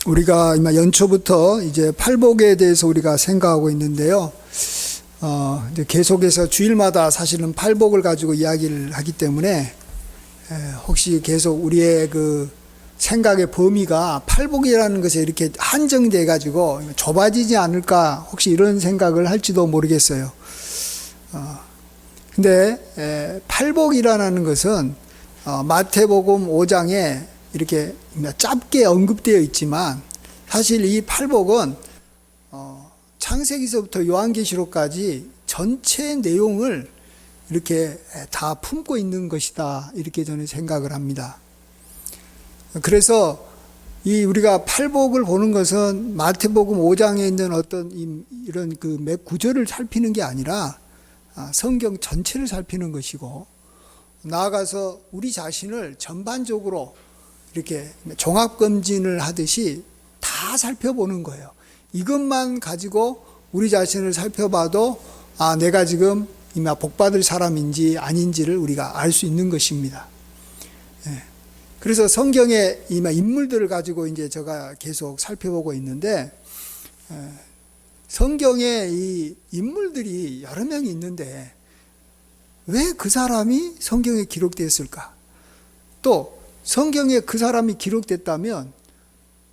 우리가 연초부터 이제 팔복에 대해서 우리가 생각하고 있는데요. 이제 계속해서 주일마다 사실은 팔복을 가지고 이야기를 하기 때문에 혹시 계속 우리의 그 생각의 범위가 팔복이라는 것에 이렇게 한정돼 가지고 좁아지지 않을까 혹시 이런 생각을 할지도 모르겠어요. 근데 팔복이라는 것은 마태복음 5장에 이렇게 짧게 언급되어 있지만 사실 이 팔복은 창세기서부터 요한계시록까지 전체 내용을 이렇게 다 품고 있는 것이다, 이렇게 저는 생각을 합니다. 그래서 이 우리가 팔복을 보는 것은 마태복음 5장에 있는 어떤 이런 그 몇 구절을 살피는 게 아니라 성경 전체를 살피는 것이고, 나아가서 우리 자신을 전반적으로 이렇게 종합검진을 하듯이 다 살펴보는 거예요. 이것만 가지고 우리 자신을 살펴봐도 내가 지금 복받을 사람인지 아닌지를 우리가 알 수 있는 것입니다. 그래서 성경의 인물들을 가지고 이제 제가 계속 살펴보고 있는데, 성경에 이 인물들이 여러 명이 있는데 왜 그 사람이 성경에 기록되었을까? 또 성경에 그 사람이 기록됐다면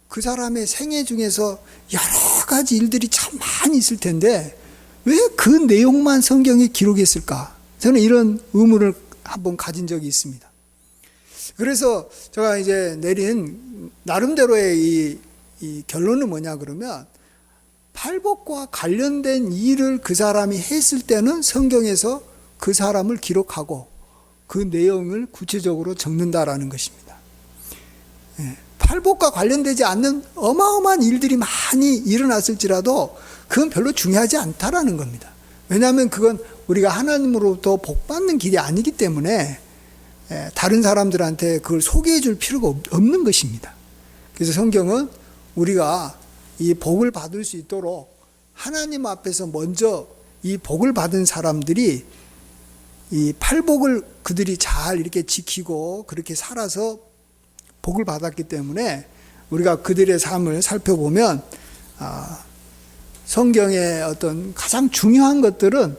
그 사람의 생애 중에서 여러 가지 일들이 참 많이 있을 텐데 왜 그 내용만 성경에 기록했을까? 저는 이런 의문을 한번 가진 적이 있습니다. 그래서 제가 이제 내린 나름대로의 이 결론은 뭐냐 그러면, 팔복과 관련된 일을 그 사람이 했을 때는 성경에서 그 사람을 기록하고 그 내용을 구체적으로 적는다라는 것입니다. 팔복과 관련되지 않는 어마어마한 일들이 많이 일어났을지라도 그건 별로 중요하지 않다라는 겁니다. 왜냐하면 그건 우리가 하나님으로부터 복받는 길이 아니기 때문에 다른 사람들한테 그걸 소개해 줄 필요가 없는 것입니다. 그래서 성경은 우리가 이 복을 받을 수 있도록 하나님 앞에서 먼저 이 복을 받은 사람들이 이 팔복을 그들이 잘 이렇게 지키고 그렇게 살아서 복을 받았기 때문에 우리가 그들의 삶을 살펴보면 성경의 어떤 가장 중요한 것들은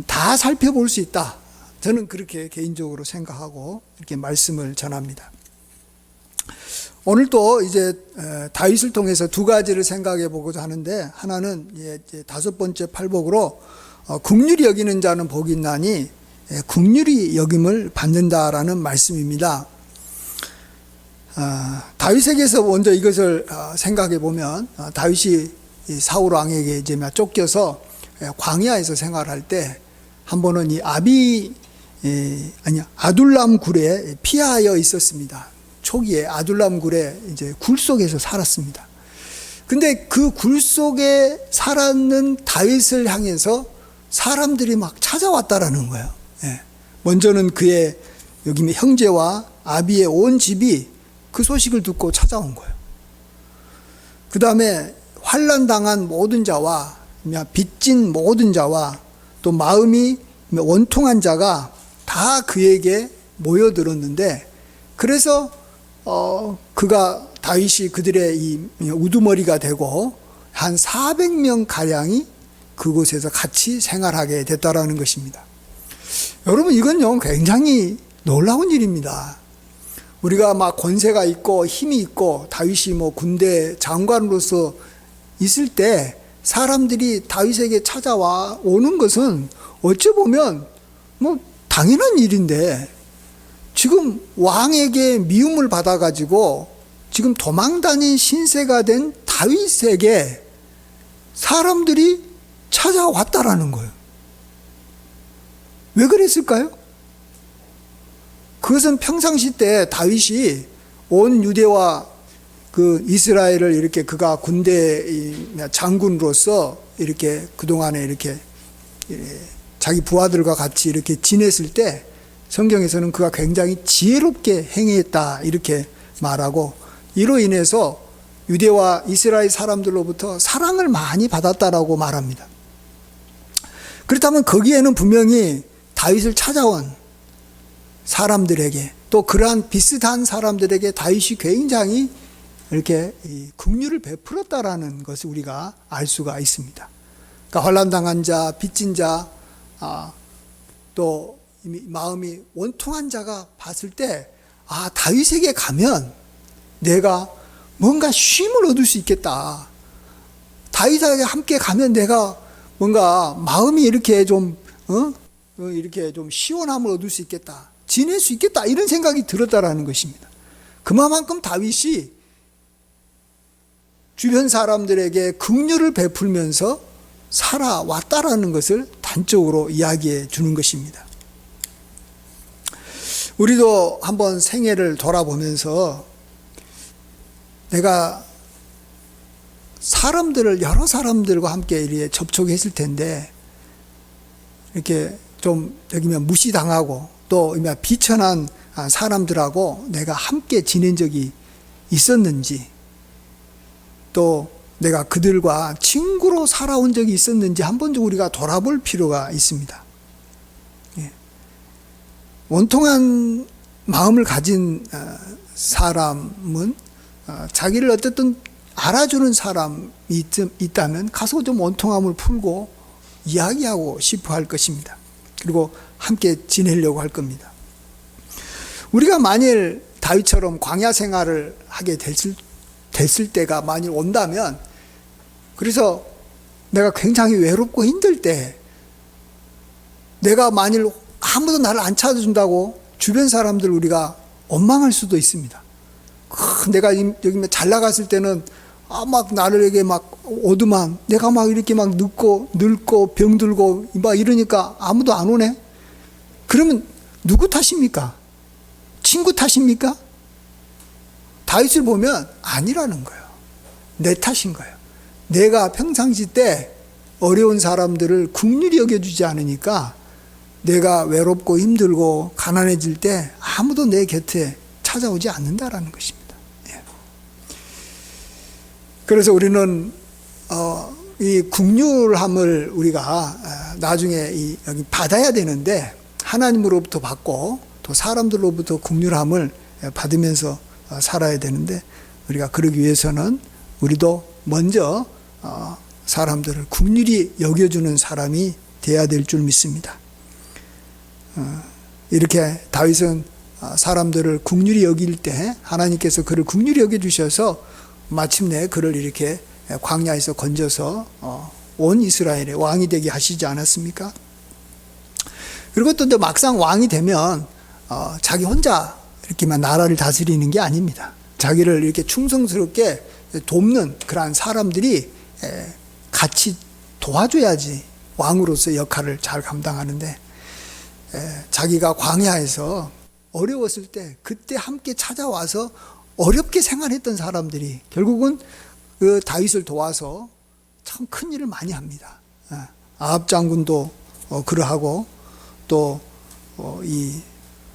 다 살펴볼 수 있다. 저는 그렇게 개인적으로 생각하고 이렇게 말씀을 전합니다. 오늘 또 이제 다윗을 통해서 두 가지를 생각해 보고자 하는데, 하나는 이제 다섯 번째 팔복으로 긍휼히 여기는 자는 복이 있나니 긍휼히 여김을 받는다라는 말씀입니다. 다윗에게서 먼저 이것을 생각해 보면, 다윗이 사울 왕에게 이제 쫓겨서 광야에서 생활할 때 한 번은 이 아둘람 굴에 피하여 있었습니다. 초기에 아둘람 굴에 이제 굴 속에서 살았습니다. 근데 그 굴 속에 살았는 다윗을 향해서 사람들이 막 찾아왔다라는 거예요. 먼저는 그의 여기 형제와 아비의 온 집이 그 소식을 듣고 찾아온 거예요. 그 다음에 환난 당한 모든 자와 빚진 모든 자와 또 마음이 원통한 자가 다 그에게 모여들었는데, 그래서 다윗이 그들의 이 우두머리가 되고 한 400명 가량이 그곳에서 같이 생활하게 됐다라는 것입니다. 여러분, 이건요 굉장히 놀라운 일입니다. 우리가 막 권세가 있고 힘이 있고 다윗이 군대 장관으로서 있을 때 사람들이 다윗에게 찾아와 오는 것은 어찌 보면 당연한 일인데, 지금 왕에게 미움을 받아가지고 지금 도망다닌 신세가 된 다윗에게 사람들이 찾아왔다라는 거예요. 왜 그랬을까요? 그것은 평상시 때 다윗이 온 유대와 그 이스라엘을 이렇게 그가 군대 장군으로서 이렇게 그동안에 이렇게 자기 부하들과 같이 이렇게 지냈을 때 성경에서는 그가 굉장히 지혜롭게 행했다 이렇게 말하고, 이로 인해서 유대와 이스라엘 사람들로부터 사랑을 많이 받았다라고 말합니다. 그렇다면 거기에는 분명히 다윗을 찾아온 사람들에게, 또 그러한 비슷한 사람들에게 다윗이 굉장히 이렇게 이 긍휼을 베풀었다라는 것을 우리가 알 수가 있습니다. 그러니까 환난당한 자, 빚진 자, 또 마음이 원통한 자가 봤을 때, 다윗에게 가면 내가 뭔가 쉼을 얻을 수 있겠다. 다윗에게 함께 가면 내가 뭔가 마음이 이렇게 좀 시원함을 얻을 수 있겠다. 지낼 수 있겠다. 이런 생각이 들었다라는 것입니다. 그만큼 다윗이 주변 사람들에게 긍휼을 베풀면서 살아왔다라는 것을 단적으로 이야기해 주는 것입니다. 우리도 한번 생애를 돌아보면서 내가 여러 사람들과 함께 이렇게 접촉했을 텐데, 이렇게 좀 여기면 무시당하고 또 비천한 사람들하고 내가 함께 지낸 적이 있었는지, 또 내가 그들과 친구로 살아온 적이 있었는지 한번 좀 우리가 돌아볼 필요가 있습니다. 원통한 마음을 가진 사람은 자기를 어쨌든 알아주는 사람이 있다면 가서 좀 원통함을 풀고 이야기하고 싶어 할 것입니다. 그리고 함께 지내려고 할 겁니다. 우리가 만일 다윗처럼 광야 생활을 하게 됐을 때가 만일 온다면, 그래서 내가 굉장히 외롭고 힘들 때, 내가 만일 아무도 나를 안 찾아준다고 주변 사람들 우리가 원망할 수도 있습니다. 내가 여기 잘 나갔을 때는 막 나를에게 막 오드만, 내가 막 이렇게 막 늙고 병들고 막 이러니까 아무도 안 오네? 그러면 누구 탓입니까? 친구 탓입니까? 다윗을 보면 아니라는 거예요. 내 탓인 거예요. 내가 평상시 때 어려운 사람들을 긍휼히 여겨주지 않으니까 내가 외롭고 힘들고 가난해질 때 아무도 내 곁에 찾아오지 않는다라는 것입니다. 그래서 우리는 이 긍휼함을 우리가 나중에 여기 받아야 되는데, 하나님으로부터 받고 또 사람들로부터 긍휼함을 받으면서 살아야 되는데, 우리가 그러기 위해서는 우리도 먼저 사람들을 긍휼히 여겨주는 사람이 돼야 될 줄 믿습니다. 이렇게 다윗은 사람들을 긍휼히 여길 때 하나님께서 그를 긍휼히 여겨주셔서 마침내 그를 이렇게 광야에서 건져서 온 이스라엘의 왕이 되게 하시지 않았습니까? 그리고 또 막상 왕이 되면 자기 혼자 이렇게만 나라를 다스리는 게 아닙니다. 자기를 이렇게 충성스럽게 돕는 그러한 사람들이 같이 도와줘야지 왕으로서 역할을 잘 감당하는데, 자기가 광야에서 어려웠을 때 그때 함께 찾아와서 어렵게 생활했던 사람들이 결국은 그 다윗을 도와서 참 큰 일을 많이 합니다. 아합 장군도 그러하고, 또 이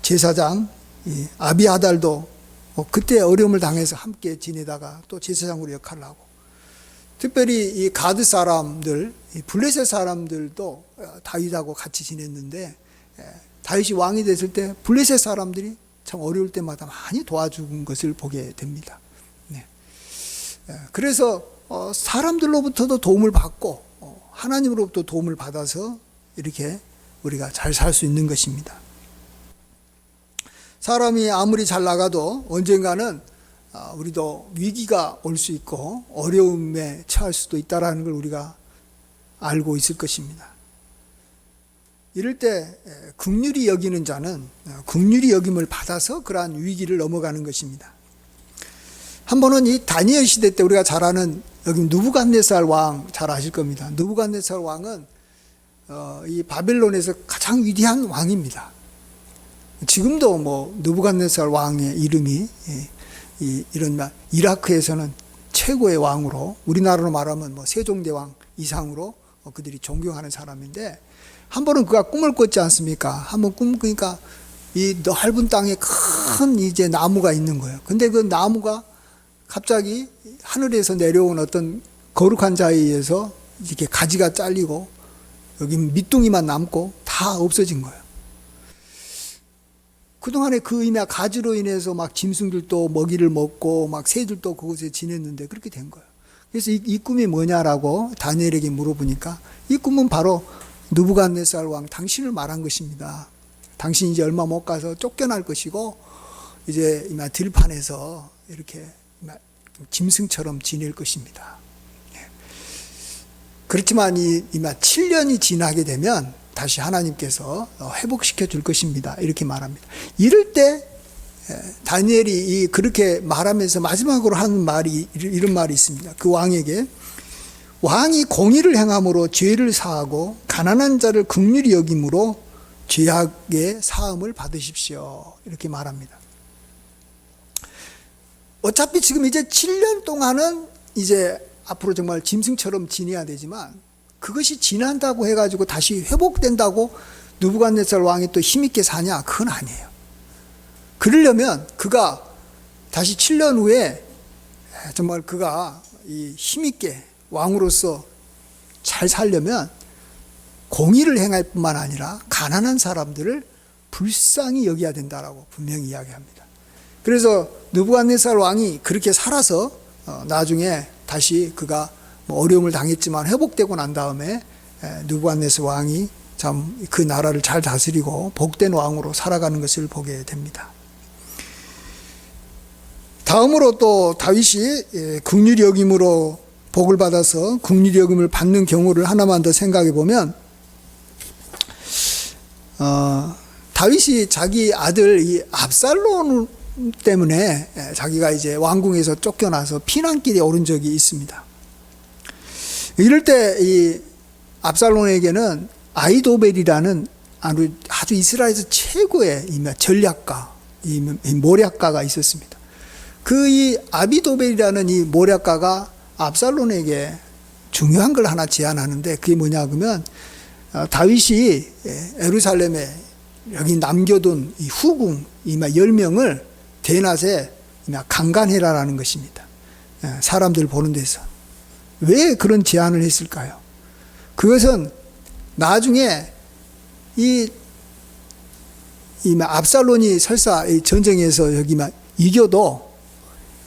제사장 이 아비아달도 그때 어려움을 당해서 함께 지내다가 또 제사장으로 역할을 하고, 특별히 이 가드 사람들, 이 블레셋 사람들도 다윗하고 같이 지냈는데, 다윗이 왕이 됐을 때 블레셋 사람들이 참 어려울 때마다 많이 도와준 것을 보게 됩니다. 그래서 사람들로부터도 도움을 받고 하나님으로부터 도움을 받아서 이렇게 우리가 잘 살 수 있는 것입니다. 사람이 아무리 잘 나가도 언젠가는 우리도 위기가 올 수 있고 어려움에 처할 수도 있다는 걸 우리가 알고 있을 것입니다. 이럴 때 긍휼히 여기는 자는 긍휼히 여김을 받아서 그러한 위기를 넘어가는 것입니다. 한 번은 이 다니엘 시대 때 우리가 잘 아는 여기 느부갓네살 왕 잘 아실 겁니다. 느부갓네살 왕은 이 바벨론에서 가장 위대한 왕입니다. 지금도 뭐 느부갓네살 왕의 이름이 이런 이라크에서는 최고의 왕으로, 우리나라로 말하면 뭐 세종대왕 이상으로 그들이 존경하는 사람인데, 한 번은 그가 꿈을 꿨지 않습니까? 한번 꿈을 꾸니까 이 넓은 땅에 큰 이제 나무가 있는 거예요. 근데 그 나무가 갑자기 하늘에서 내려온 어떤 거룩한 자에 의해서 이렇게 가지가 잘리고 여기 밑둥이만 남고 다 없어진 거예요. 그동안에 그 가지로 인해서 막 짐승들도 먹이를 먹고 막 새들도 그곳에 지냈는데 그렇게 된 거예요. 그래서 이 꿈이 뭐냐라고 다니엘에게 물어보니까 이 꿈은 바로 느부갓네살 왕 당신을 말한 것입니다. 당신이 이제 얼마 못 가서 쫓겨날 것이고 이제 들판에서 이렇게 짐승처럼 지낼 것입니다. 그렇지만 7년이 지나게 되면 다시 하나님께서 회복시켜 줄 것입니다. 이렇게 말합니다. 이럴 때 다니엘이 그렇게 말하면서 마지막으로 하는 말이 이런 말이 있습니다. 그 왕에게 왕이 공의를 행함으로 죄를 사하고 가난한 자를 긍휼히 여김으로 죄악의 사함을 받으십시오. 이렇게 말합니다. 어차피 지금 이제 7년 동안은 이제 앞으로 정말 짐승처럼 지내야 되지만 그것이 지난다고 해가지고 다시 회복된다고 느부갓네살 왕이 또 힘있게 사냐? 그건 아니에요. 그러려면 그가 다시 7년 후에 정말 그가 이 힘있게 왕으로서 잘 살려면 공의를 행할 뿐만 아니라 가난한 사람들을 불쌍히 여겨야 된다라고 분명히 이야기합니다. 그래서 느부갓네살 왕이 그렇게 살아서 나중에 다시 그가 어려움을 당했지만 회복되고 난 다음에 느부갓네살 왕이 참 그 나라를 잘 다스리고 복된 왕으로 살아가는 것을 보게 됩니다. 다음으로 또 다윗이 긍휼히 여김으로 복을 받아서 긍휼히 여김을 받는 경우를 하나만 더 생각해 보면 다윗이 자기 아들 이 압살롬 때문에 자기가 이제 왕궁에서 쫓겨나서 피난길에 오른 적이 있습니다. 이럴 때 이 압살롬에게는 아히도벨이라는 아주 이스라엘에서 최고의 전략가, 모략가가 있었습니다. 그 이 아비도벨이라는 이 모략가가 압살롬에게 중요한 걸 하나 제안하는데 그게 뭐냐 그러면 다윗이 예루살렘에 여기 남겨둔 이 후궁 10명을 대낮에 강간해라라는 것입니다. 사람들 보는 데서. 왜 그런 제안을 했을까요? 그것은 나중에 이 압살롬이 설사 전쟁에서 여기 이겨도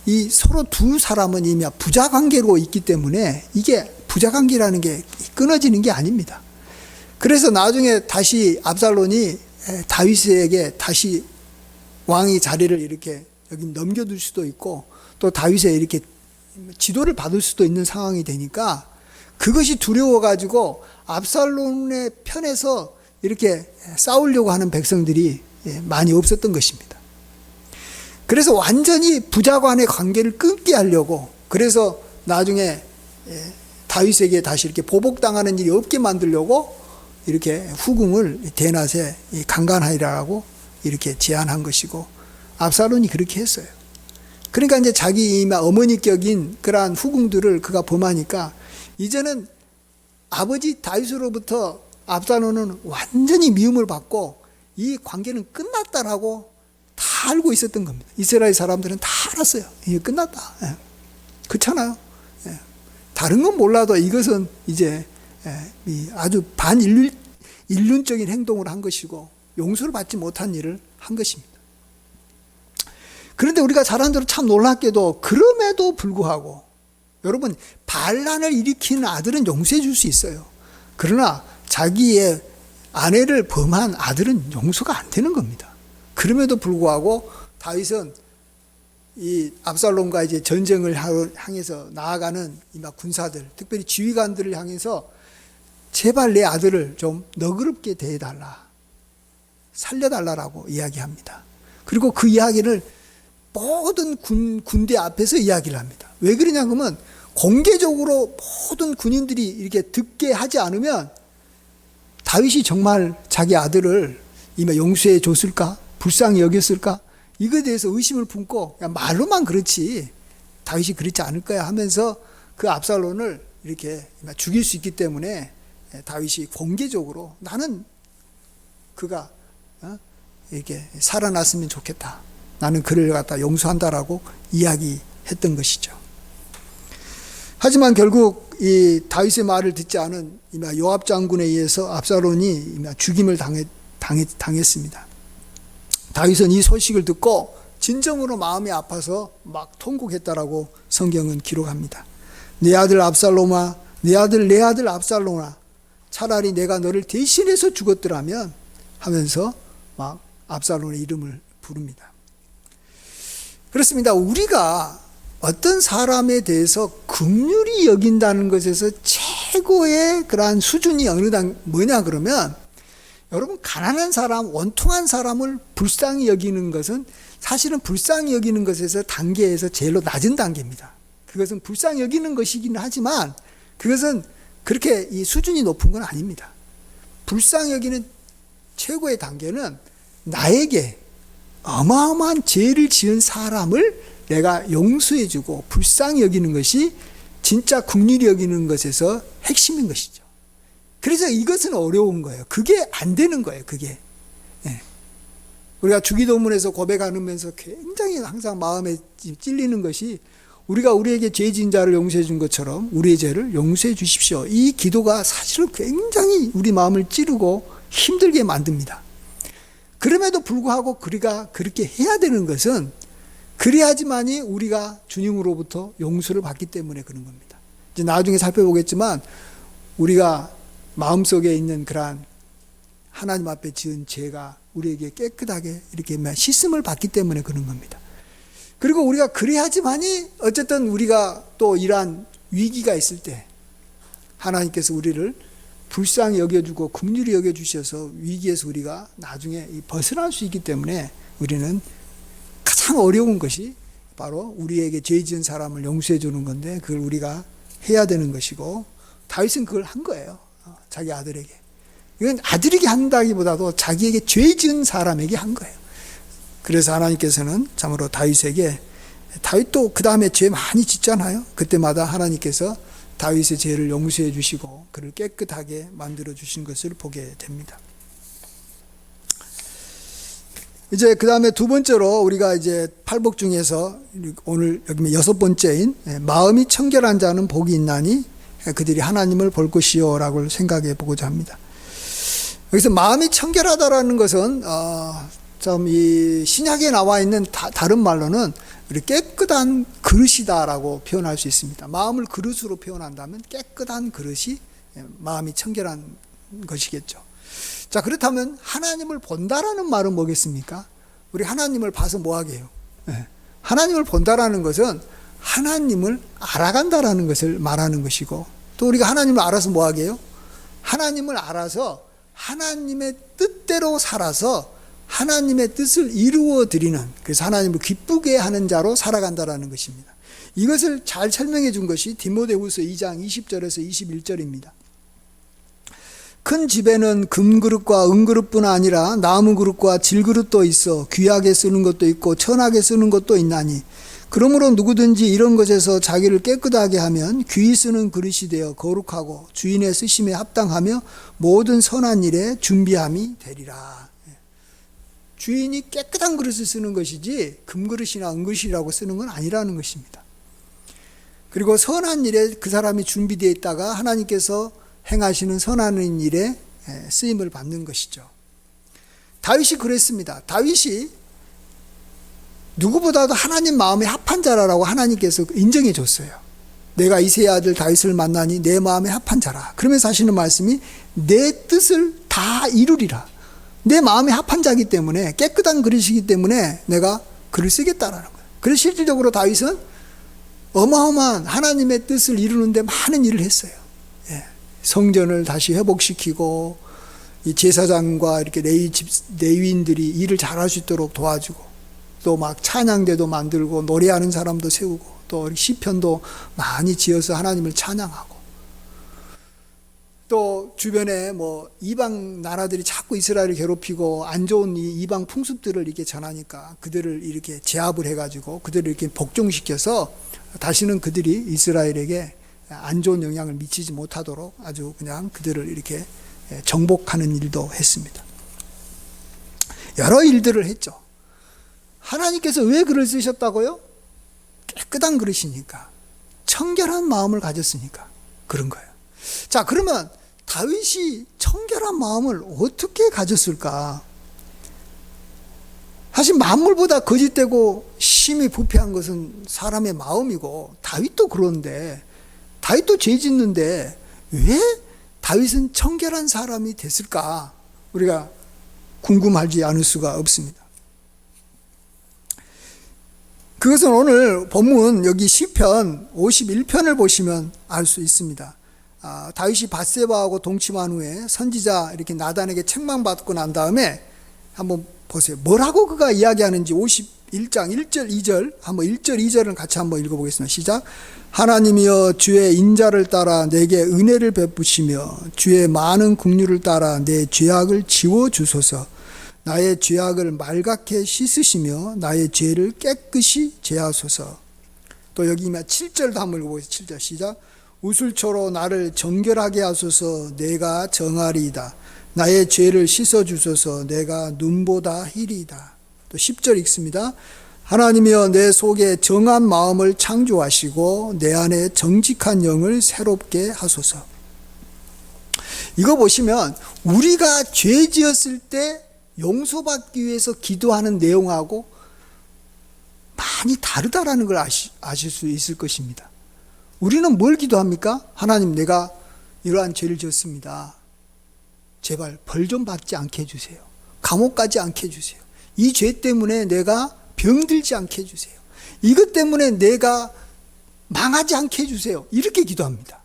이 서로 두 사람은 이미 부자 관계로 있기 때문에 이게 부자 관계라는 게 끊어지는 게 아닙니다. 그래서 나중에 다시 압살롬이 다윗에게 다시 왕의 자리를 이렇게 여기 넘겨둘 수도 있고 또 다윗에 이렇게 지도를 받을 수도 있는 상황이 되니까 그것이 두려워가지고 압살롬의 편에서 이렇게 싸우려고 하는 백성들이 많이 없었던 것입니다. 그래서 완전히 부자 간의 관계를 끊게 하려고 그래서 나중에 다윗에게 다시 이렇게 보복당하는 일이 없게 만들려고 이렇게 후궁을 대낮에 강간하리라고 이렇게 제안한 것이고 압살롬이 그렇게 했어요. 그러니까 이제 자기 어머니격인 그러한 후궁들을 그가 범하니까 이제는 아버지 다윗으로부터 압살롬은 완전히 미움을 받고 이 관계는 끝났다라고 다 알고 있었던 겁니다. 이스라엘 사람들은 다 알았어요. 이게 끝났다. 예. 그렇잖아요. 예. 다른 건 몰라도 이것은 이제 아주 반인륜적인 행동을 한 것이고 용서를 받지 못한 일을 한 것입니다. 그런데 우리가 잘 아는 대로 참 놀랍게도 그럼에도 불구하고 여러분 반란을 일으키는 아들은 용서해 줄 수 있어요. 그러나 자기의 아내를 범한 아들은 용서가 안 되는 겁니다. 그럼에도 불구하고 다윗은 이 압살롬과 이제 전쟁을 향해서 나아가는 이 군사들, 특별히 지휘관들을 향해서 제발 내 아들을 좀 너그럽게 대해달라, 살려달라라고 이야기합니다. 그리고 그 이야기를 모든 군대 앞에서 이야기를 합니다. 왜 그러냐 그러면 공개적으로 모든 군인들이 이렇게 듣게 하지 않으면 다윗이 정말 자기 아들을 용서해 줬을까? 불쌍히 여겼을까? 이거에 대해서 의심을 품고 그냥 말로만 그렇지 다윗이 그렇지 않을 거야 하면서 그 압살롬을 이렇게 죽일 수 있기 때문에 다윗이 공개적으로 나는 그가 이렇게 살아났으면 좋겠다. 나는 그를 갖다 용서한다라고 이야기했던 것이죠. 하지만 결국 이 다윗의 말을 듣지 않은 요압 장군에 의해서 압살롬이 죽임을 당했습니다. 다윗은 이 소식을 듣고 진정으로 마음이 아파서 막 통곡했다라고 성경은 기록합니다. 내 아들 압살롬아, 내 아들 압살롬아, 차라리 내가 너를 대신해서 죽었더라면 하면서 막 압살롬의 이름을 부릅니다. 그렇습니다. 우리가 어떤 사람에 대해서 긍휼히 여긴다는 것에서 최고의 그러한 수준이 뭐냐 그러면, 여러분, 가난한 사람, 원통한 사람을 불쌍히 여기는 것은 사실은 불쌍히 여기는 것에서 단계에서 제일로 낮은 단계입니다. 그것은 불쌍히 여기는 것이기는 하지만 그것은 그렇게 이 수준이 높은 건 아닙니다. 불쌍히 여기는 최고의 단계는 나에게 어마어마한 죄를 지은 사람을 내가 용서해주고 불쌍히 여기는 것이 진짜 긍휼히 여기는 것에서 핵심인 것이죠. 그래서 이것은 어려운 거예요. 그게 안 되는 거예요. 그게. 예. 우리가 주기도문에서 고백하면서 굉장히 항상 마음에 찔리는 것이, 우리가 우리에게 죄 지은 자를 용서해 준 것처럼 우리의 죄를 용서해 주십시오. 이 기도가 사실은 굉장히 우리 마음을 찌르고 힘들게 만듭니다. 그럼에도 불구하고 우리가 그렇게 해야 되는 것은, 그래야지만이 우리가 주님으로부터 용서를 받기 때문에 그런 겁니다. 이제 나중에 살펴보겠지만 우리가 마음속에 있는 그러한 하나님 앞에 지은 죄가 우리에게 깨끗하게 이렇게 씻음을 받기 때문에 그런 겁니다. 그리고 우리가 그래야지만이 어쨌든 우리가 또 이러한 위기가 있을 때 하나님께서 우리를 불쌍히 여겨주고 긍휼히 여겨주셔서 위기에서 우리가 나중에 벗어날 수 있기 때문에, 우리는 가장 어려운 것이 바로 우리에게 죄 지은 사람을 용서해 주는 건데, 그걸 우리가 해야 되는 것이고, 다윗은 그걸 한 거예요. 자기 아들에게. 이건 아들에게 한다기보다도 자기에게 죄 지은 사람에게 한 거예요. 그래서 하나님께서는 참으로 다윗도 그 다음에 죄 많이 짓잖아요. 그때마다 하나님께서 다윗의 죄를 용서해 주시고 그를 깨끗하게 만들어 주신 것을 보게 됩니다. 이제 그 다음에 두 번째로 우리가 이제 팔복 중에서 오늘 여기 6번째인 마음이 청결한 자는 복이 있나니 그들이 하나님을 볼 것이요 라고 생각해 보고자 합니다. 여기서 마음이 청결하다라는 것은 참 이 신약에 나와 있는 다른 말로는 우리 깨끗한 그릇이다라고 표현할 수 있습니다. 마음을 그릇으로 표현한다면 깨끗한 그릇이 마음이 청결한 것이겠죠. 자, 그렇다면 하나님을 본다라는 말은 뭐겠습니까? 우리 하나님을 봐서 뭐 하게요? 하나님을 본다라는 것은 하나님을 알아간다라는 것을 말하는 것이고, 또 우리가 하나님을 알아서 뭐 하게요? 하나님을 알아서 하나님의 뜻대로 살아서 하나님의 뜻을 이루어 드리는, 그래서 하나님을 기쁘게 하는 자로 살아간다라는 것입니다. 이것을 잘 설명해 준 것이 디모데후서 2장 20절에서 21절입니다. 큰 집에는 금그릇과 은그릇뿐 아니라 나무그릇과 질그릇도 있어 귀하게 쓰는 것도 있고 천하게 쓰는 것도 있나니, 그러므로 누구든지 이런 것에서 자기를 깨끗하게 하면 귀히 쓰는 그릇이 되어 거룩하고 주인의 쓰심에 합당하며 모든 선한 일에 준비함이 되리라. 주인이 깨끗한 그릇을 쓰는 것이지 금그릇이나 은그릇이라고 쓰는 건 아니라는 것입니다. 그리고 선한 일에 그 사람이 준비되어 있다가 하나님께서 행하시는 선한 일에 쓰임을 받는 것이죠. 다윗이 그랬습니다. 다윗이 누구보다도 하나님 마음에 합한 자라고 하나님께서 인정해 줬어요. 내가 이새의 아들 다윗을 만나니 내 마음에 합한 자라. 그러면서 하시는 말씀이 내 뜻을 다 이루리라. 내 마음에 합한 자이기 때문에, 깨끗한 그릇이기 때문에 내가 글을 쓰겠다라는 거예요. 그래서 실질적으로 다윗은 어마어마한 하나님의 뜻을 이루는데 많은 일을 했어요. 성전을 다시 회복시키고, 이 제사장과 이렇게 레위인들이 일을 잘할 수 있도록 도와주고, 또 막 찬양대도 만들고 노래하는 사람도 세우고, 또 시편도 많이 지어서 하나님을 찬양하고, 또 주변에 뭐 이방 나라들이 자꾸 이스라엘을 괴롭히고 안 좋은 이 이방 풍습들을 이렇게 전하니까 그들을 이렇게 제압을 해가지고 그들을 이렇게 복종시켜서 다시는 그들이 이스라엘에게 안 좋은 영향을 미치지 못하도록 아주 그냥 그들을 이렇게 정복하는 일도 했습니다. 여러 일들을 했죠. 하나님께서 왜 글을 쓰셨다고요? 깨끗한 그릇이니까, 청결한 마음을 가졌으니까 그런 거예요. 자, 그러면 다윗이 청결한 마음을 어떻게 가졌을까? 사실 만물보다 거짓되고 심히 부패한 것은 사람의 마음이고, 다윗도 그런데, 다윗도 죄 짓는데 왜 다윗은 청결한 사람이 됐을까? 우리가 궁금하지 않을 수가 없습니다. 그것은 오늘 본문 여기 시편 51편을 보시면 알 수 있습니다. 다윗이 밧세바하고 동침한 후에 선지자 이렇게 나단에게 책망받고 난 다음에 한번 보세요. 뭐라고 그가 이야기하는지 51장 1절 2절 한번 1절 2절을 같이 한번 읽어보겠습니다. 시작. 하나님이여 주의 인자를 따라 내게 은혜를 베푸시며 주의 많은 긍휼을 따라 내 죄악을 지워주소서. 나의 죄악을 말갛게 씻으시며 나의 죄를 깨끗이 제하소서. 또 여기 7절도 한번 읽어보겠습니다. 7절 시작. 우슬초로 나를 정결하게 하소서. 내가 정하리이다. 나의 죄를 씻어주소서. 내가 눈보다 희리이다. 또 10절 읽습니다. 하나님이여 내 속에 정한 마음을 창조하시고 내 안에 정직한 영을 새롭게 하소서. 이거 보시면 우리가 죄 지었을 때 용서받기 위해서 기도하는 내용하고 많이 다르다라는 걸 아실 수 있을 것입니다. 우리는 뭘 기도합니까? 하나님, 내가 이러한 죄를 지었습니다. 제발 벌 좀 받지 않게 해주세요. 감옥 가지 않게 해주세요. 이 죄 때문에 내가 병들지 않게 해주세요. 이것 때문에 내가 망하지 않게 해주세요. 이렇게 기도합니다.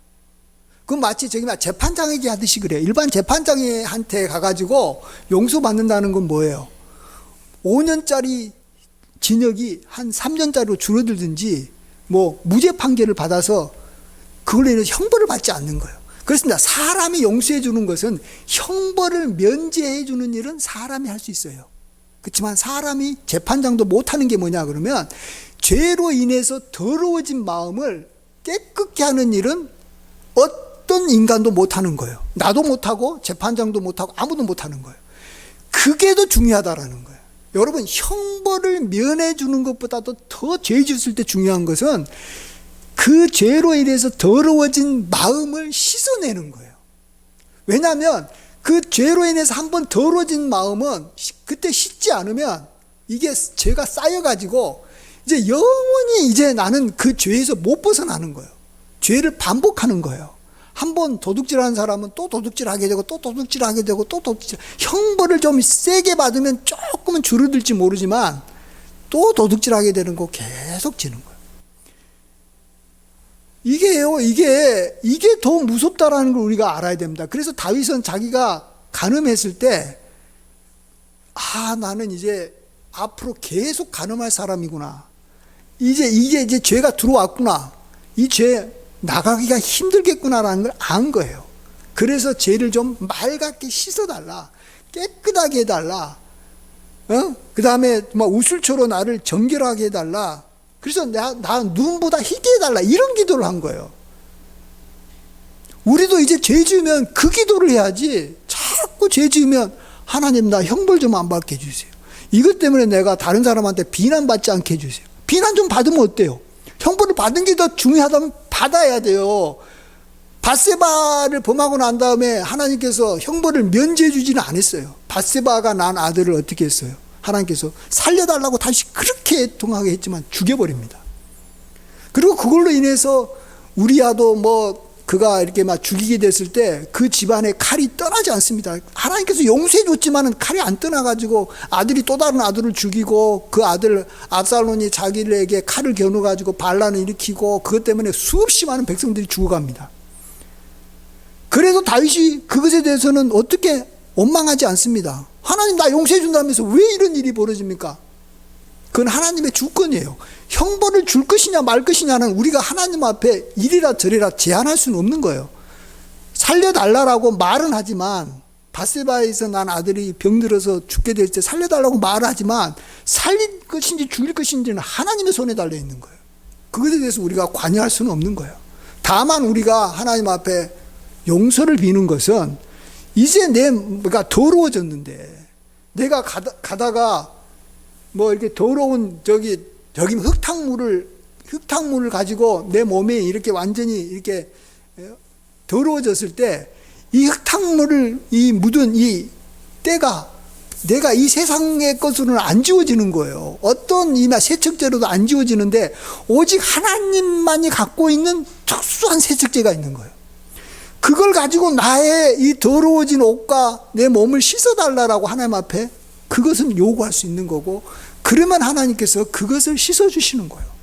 그건 마치 저기 재판장에게 하듯이 그래요. 일반 재판장한테 가가지고 용서받는다는 건 뭐예요? 5년짜리 징역이 한 3년짜리로 줄어들든지 뭐 무죄 판결을 받아서 그걸로 인해서 형벌을 받지 않는 거예요. 그렇습니다. 사람이 용서해 주는 것은 형벌을 면제해 주는 일은 사람이 할 수 있어요. 그렇지만 사람이 재판장도 못하는 게 뭐냐 그러면 죄로 인해서 더러워진 마음을 깨끗게 하는 일은 어떤 인간도 못하는 거예요. 나도 못하고 재판장도 못하고 아무도 못하는 거예요. 그게 더 중요하다라는 거예요. 여러분, 형벌을 면해 주는 것보다도 더 죄 지었을 때 중요한 것은 그 죄로 인해서 더러워진 마음을 씻어내는 거예요. 왜냐하면 그 죄로 인해서 한번 더러워진 마음은 그때 씻지 않으면 이게 죄가 쌓여가지고 이제 영원히 이제 나는 그 죄에서 못 벗어나는 거예요. 죄를 반복하는 거예요. 한번 도둑질하는 사람은 또 도둑질하게 되고 또 도둑질하게 되고 또 도둑질. 형벌을 좀 세게 받으면 조금은 줄어들지 모르지만 또 도둑질하게 되는 거 계속 지는 거예요. 이게 더 무섭다라는 걸 우리가 알아야 됩니다. 그래서 다윗은 자기가 간음했을 때, 나는 이제 앞으로 계속 간음할 사람이구나. 이제 죄가 들어왔구나. 이 죄 나가기가 힘들겠구나라는 걸 안 거예요. 그래서 죄를 좀 맑게 씻어달라. 깨끗하게 해달라. 그 다음에 우슬초로 나를 정결하게 해달라. 그래서 나 눈보다 희게 해달라. 이런 기도를 한 거예요. 우리도 이제 죄 지으면 그 기도를 해야지. 자꾸 죄 지으면 하나님 나 형벌 좀 안 받게 해주세요. 이것 때문에 내가 다른 사람한테 비난받지 않게 해주세요. 비난 좀 받으면 어때요? 형벌을 받은 게 더 중요하다면 받아야 돼요. 밧세바를 범하고 난 다음에 하나님께서 형벌을 면제해 주지는 않았어요. 밧세바가 낳은 아들을 어떻게 했어요? 하나님께서 살려달라고 다시 그렇게 애통하게 했지만 죽여버립니다. 그리고 그걸로 인해서 우리야도 그가 이렇게 죽이게 됐을 때 그 집안에 칼이 떠나지 않습니다. 하나님께서 용서해 줬지만은 칼이 안 떠나가지고 아들이 또 다른 아들을 죽이고 그 아들 압살론이 자기에게 칼을 겨누가지고 반란을 일으키고 그것 때문에 수없이 많은 백성들이 죽어갑니다. 그래도 다윗이 그것에 대해서는 어떻게 원망하지 않습니다. 하나님 나 용서해 준다면서 왜 이런 일이 벌어집니까? 그건 하나님의 주권이에요. 형벌을 줄 것이냐 말 것이냐는 우리가 하나님 앞에 이리라 저리라 제한할 수는 없는 거예요. 살려달라고 말은 하지만 밧세바에서 난 아들이 병들어서 죽게 될 때 살려달라고 말을 하지만 살릴 것인지 죽일 것인지는 하나님의 손에 달려 있는 거예요. 그것에 대해서 우리가 관여할 수는 없는 거예요. 다만 우리가 하나님 앞에 용서를 비는 것은 이제 내가 더러워졌는데 내가 가다가 이렇게 더러운 저기 흙탕물을 가지고 내 몸에 이렇게 완전히 이렇게 더러워졌을 때 이 흙탕물을 묻은 이 때가 내가 이 세상의 것으로는 안 지워지는 거예요. 어떤 이나 세척제로도 안 지워지는데 오직 하나님만이 갖고 있는 특수한 세척제가 있는 거예요. 그걸 가지고 나의 이 더러워진 옷과 내 몸을 씻어달라고 하나님 앞에 그것은 요구할 수 있는 거고, 그러면 하나님께서 그것을 씻어주시는 거예요.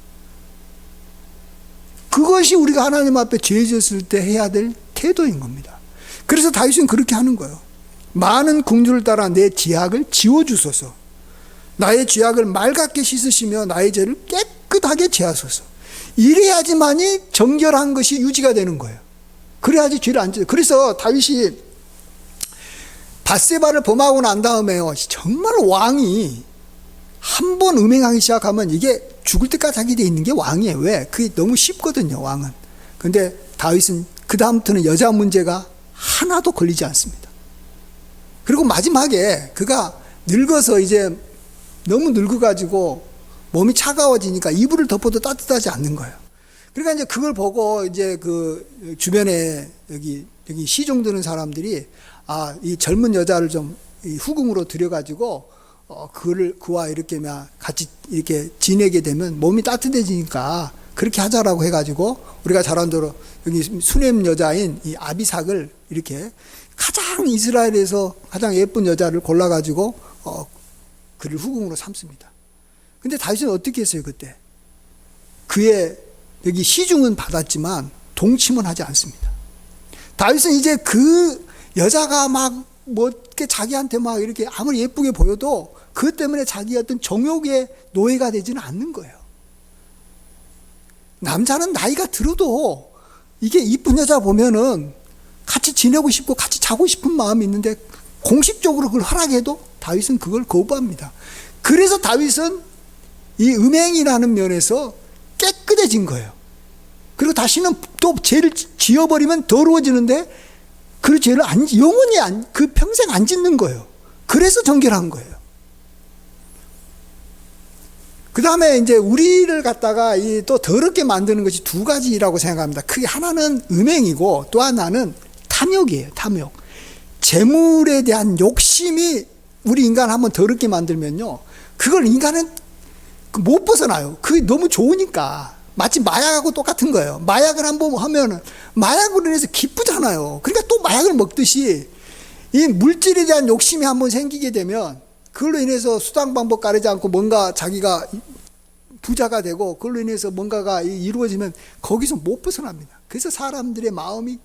그것이 우리가 하나님 앞에 죄 지었을 때 해야 될 태도인 겁니다. 그래서 다윗은 그렇게 하는 거예요. 많은 긍휼을 따라 내 죄악을 지워주소서. 나의 죄악을 맑게 씻으시며 나의 죄를 깨끗하게 제하소서. 이래야지만이 정결한 것이 유지가 되는 거예요. 그래야지 죄를 안 지어요. 그래서 다윗이 밧세바를 범하고 난 다음에요, 정말 왕이 한 번 음행하기 시작하면 이게 죽을 때까지 하게 돼 있는 게 왕이에요. 왜? 그게 너무 쉽거든요, 왕은. 근데 다윗은 그 다음부터는 여자 문제가 하나도 걸리지 않습니다. 그리고 마지막에 그가 늙어서 이제 너무 늙어가지고 몸이 차가워지니까 이불을 덮어도 따뜻하지 않는 거예요. 그러니까 이제 그걸 보고 이제 그 주변에 여기 시종 드는 사람들이 이 젊은 여자를 좀 후궁으로 들여가지고 그와 이렇게 같이 이렇게 지내게 되면 몸이 따뜻해지니까 그렇게 하자라고 해가지고, 우리가 잘 아는 대로 여기 수넴 여자인 이 아비삭을 이렇게 가장 이스라엘에서 가장 예쁜 여자를 골라가지고 그를 후궁으로 삼습니다. 근데 다윗은 어떻게 했어요 그때? 그의 여기 시중은 받았지만 동침은 하지 않습니다. 다윗은 이제 그 여자가 막 뭐 이렇게 자기한테 막 이렇게 아무리 예쁘게 보여도 그것 때문에 자기 어떤 정욕의 노예가 되지는 않는 거예요. 남자는 나이가 들어도 이게 이쁜 여자 보면은 같이 지내고 싶고 같이 자고 싶은 마음이 있는데 공식적으로 그걸 허락해도 다윗은 그걸 거부합니다. 그래서 다윗은 이 음행이라는 면에서 깨끗해진 거예요. 그리고 다시는 또 죄를 지어버리면 더러워지는데 그 죄를 영원히 그 평생 안 짓는 거예요. 그래서 정결한 거예요. 그 다음에 이제 우리를 갖다가 또 더럽게 만드는 것이 두 가지라고 생각합니다. 그게 하나는 음행이고 또 하나는 탐욕이에요. 탐욕. 재물에 대한 욕심이 우리 인간을 한번 더럽게 만들면요, 그걸 인간은 못 벗어나요. 그게 너무 좋으니까. 마치 마약하고 똑같은 거예요. 마약을 한번 하면 마약으로 인해서 기쁘잖아요. 그러니까 또 마약을 먹듯이 이 물질에 대한 욕심이 한번 생기게 되면 그걸로 인해서 수단 방법 가리지 않고 뭔가 자기가 부자가 되고 그걸로 인해서 뭔가가 이루어지면 거기서 못 벗어납니다. 그래서 사람들의 마음이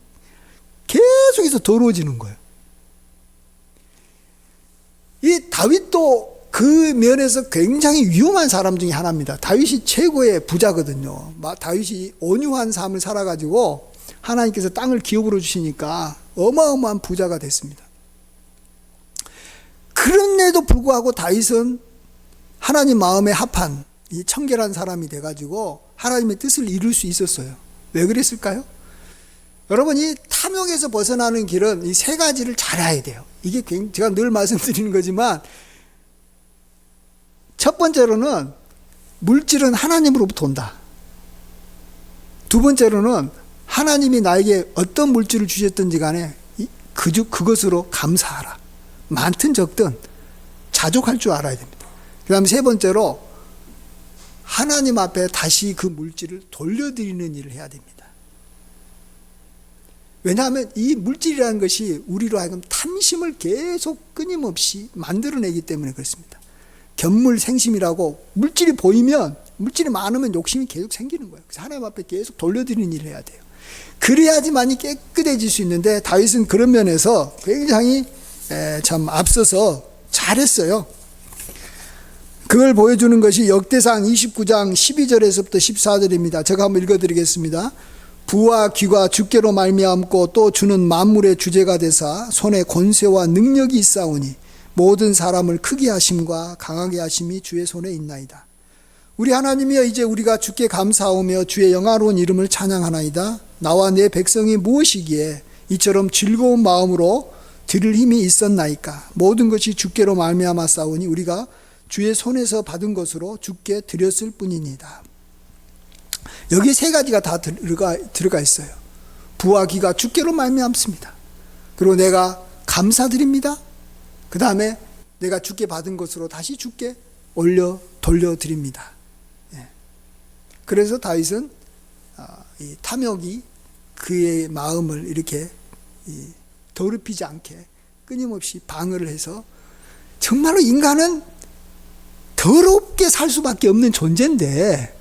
계속해서 더러워지는 거예요. 이 다윗도 그 면에서 굉장히 위험한 사람 중에 하나입니다. 다윗이 최고의 부자거든요. 다윗이 온유한 삶을 살아가지고 하나님께서 땅을 기업으로 주시니까 어마어마한 부자가 됐습니다. 그런데도 불구하고 다윗은 하나님 마음에 합한 이 청결한 사람이 돼가지고 하나님의 뜻을 이룰 수 있었어요. 왜 그랬을까요? 여러분, 이 탐욕에서 벗어나는 길은 이 세 가지를 잘해야 돼요. 이게 제가 늘 말씀드리는 거지만, 첫 번째로는 물질은 하나님으로부터 온다. 두 번째로는 하나님이 나에게 어떤 물질을 주셨든지 간에 그것으로 감사하라. 많든 적든 자족할 줄 알아야 됩니다. 그 다음에 세 번째로 하나님 앞에 다시 그 물질을 돌려드리는 일을 해야 됩니다. 왜냐하면 이 물질이라는 것이 우리로 하여금 탐심을 계속 끊임없이 만들어내기 때문에 그렇습니다. 견물생심이라고, 물질이 보이면, 물질이 많으면 욕심이 계속 생기는 거예요. 그래서 하나님 앞에 계속 돌려드리는 일을 해야 돼요. 그래야지만이 깨끗해질 수 있는데, 다윗은 그런 면에서 굉장히 참 앞서서 잘했어요. 그걸 보여주는 것이 역대상 29장 12절에서부터 14절입니다. 제가 한번 읽어드리겠습니다. 부와 귀가 주께로 말미암고 또 주는 만물의 주제가 되사 손에 권세와 능력이 있사오니 모든 사람을 크게 하심과 강하게 하심이 주의 손에 있나이다. 우리 하나님이여, 이제 우리가 주께 감사하며 주의 영화로운 이름을 찬양하나이다. 나와 내 백성이 무엇이기에 이처럼 즐거운 마음으로 드릴 힘이 있었나이까. 모든 것이 주께로 말미암아 싸우니 우리가 주의 손에서 받은 것으로 주께 드렸을 뿐이니다. 여기 세 가지가 다 들어가 있어요. 부와 귀가 주께로 말미암습니다. 그리고 내가 감사드립니다. 그 다음에 내가 주께 받은 것으로 다시 주께 돌려드립니다. 예. 그래서 다윗은 이 탐욕이 그의 마음을 이렇게 더럽히지 않게 끊임없이 방어를 해서, 정말로 인간은 더럽게 살 수밖에 없는 존재인데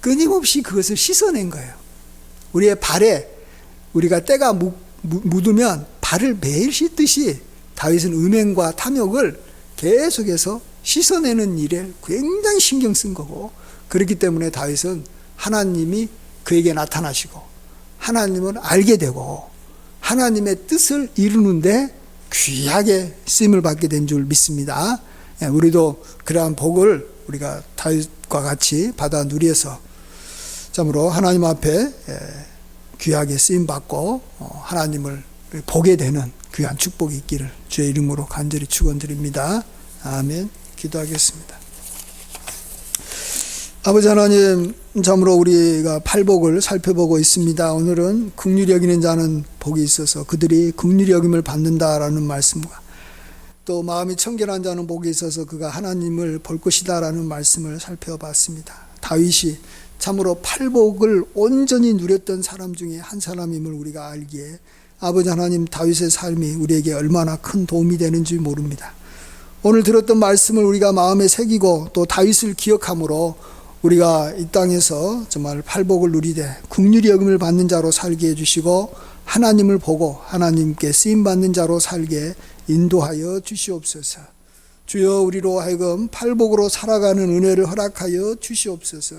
끊임없이 그것을 씻어낸 거예요. 우리의 발에 우리가 때가 묻으면 발을 매일 씻듯이 다윗은 음행과 탐욕을 계속해서 씻어내는 일에 굉장히 신경 쓴 거고, 그렇기 때문에 다윗은 하나님이 그에게 나타나시고 하나님을 알게 되고 하나님의 뜻을 이루는데 귀하게 쓰임을 받게 된 줄 믿습니다. 우리도 그러한 복을 우리가 다윗과 같이 받아 누려서 참으로 하나님 앞에 귀하게 쓰임 받고 하나님을 보게 되는 귀한 축복이 있기를 주의 이름으로 간절히 축원드립니다. 아멘. 기도하겠습니다. 아버지 하나님, 참으로 우리가 팔복을 살펴보고 있습니다. 오늘은 긍휼히 여기는 자는 복이 있어서 그들이 긍휼히 여김을 받는다라는 말씀과, 또 마음이 청결한 자는 복이 있어서 그가 하나님을 볼 것이다 라는 말씀을 살펴봤습니다. 다윗이 참으로 팔복을 온전히 누렸던 사람 중에 한 사람임을 우리가 알기에 아버지 하나님, 다윗의 삶이 우리에게 얼마나 큰 도움이 되는지 모릅니다. 오늘 들었던 말씀을 우리가 마음에 새기고 또 다윗을 기억함으로 우리가 이 땅에서 정말 팔복을 누리되 긍휼히 여김을 받는 자로 살게 해주시고 하나님을 보고 하나님께 쓰임받는 자로 살게 인도하여 주시옵소서. 주여, 우리로 하여금 팔복으로 살아가는 은혜를 허락하여 주시옵소서.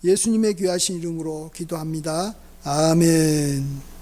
예수님의 귀하신 이름으로 기도합니다. 아멘.